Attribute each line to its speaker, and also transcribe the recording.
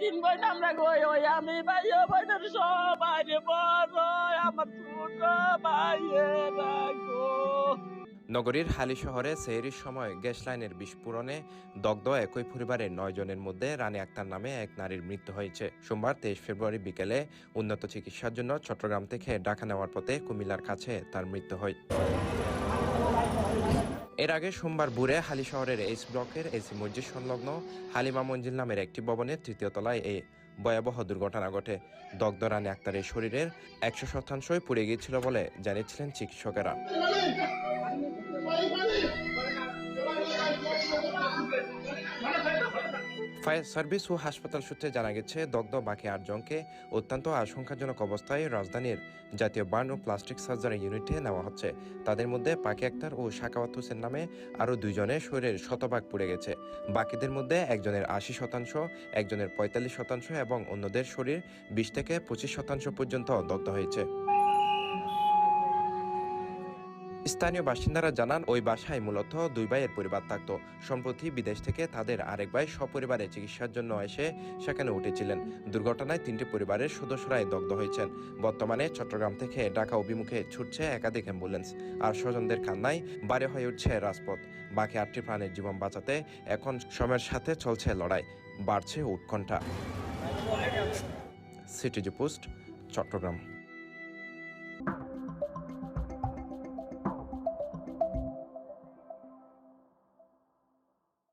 Speaker 1: তিন বোন আমরা গই ওই আমি ভাই বোনের সবাই বড় আমার ছোট ভাইয়েরা গো।
Speaker 2: নগরীর হালি শহরে সেহরির সময় গ্যাস লাইনের বিস্ফোরণে দগ্ধ একই পরিবারের 9 জনের মধ্যে রানী আক্তার নামে এক নারীর মৃত্যু হয়েছে। সোমবার 23 ফেব্রুয়ারি বিকেলে উন্নত চিকিৎসার জন্য চট্টগ্রাম থেকে ঢাকা নেওয়ার পথে কুমিল্লার কাছে তার মৃত্যু হয়। এর আগে সোমবার ভোরে হালি শহরের এইচ ব্লকের এসি মসজিদ সংলগ্ন হালিমা মঞ্জিল নামের একটি ভবনের 3য় তলায় এই ভয়াবহ দুর্ঘটনা ঘটে। দগ্ধ রানী আক্তারের শরীরের 100% পুড়ে গিয়েছিল বলে জানিয়েছিলেন চিকিৎসকেরা। ফায়ার সার্ভিস ও হাসপাতাল সূত্রে জানা গেছে, দগ্ধ বাকি 8 জনকে অত্যন্ত আশঙ্কাজনক অবস্থায় রাজধানীর জাতীয় বার্ন ও প্লাস্টিক সার্জারি ইউনিটে নেওয়া হচ্ছে। তাদের মধ্যে পাকি আক্তার ও সাখাওয়াত হোসেন নামে আরও 2 জনের শরীরের শতভাগ পুড়ে গেছে। বাকিদের মধ্যে একজনের 80%, একজনের 45% এবং অন্যদের শরীর 20 থেকে 25% পর্যন্ত দগ্ধ হয়েছে। স্থানীয় বাসিন্দারা জানান, ওই বাসায় মূলত 2 ভাইয়ের পরিবার থাকত। সম্প্রতি বিদেশ থেকে তাদের আরেক ভাই সপরিবারে চিকিৎসার জন্য এসে সেখানে উঠেছিলেন। দুর্ঘটনায় 3টি পরিবারের সদস্যরাই দগ্ধ হয়েছেন। বর্তমানে চট্টগ্রাম থেকে ঢাকা অভিমুখে ছুটছে একাধিক অ্যাম্বুলেন্স, আর স্বজনদের কান্নায় ভারী হয়ে উঠছে রাজপথ। বাকি 8টি প্রাণের জীবন বাঁচাতে এখন সময়ের সাথে চলছে লড়াই, বাড়ছে উৎকণ্ঠা। CTG post, Chittagong.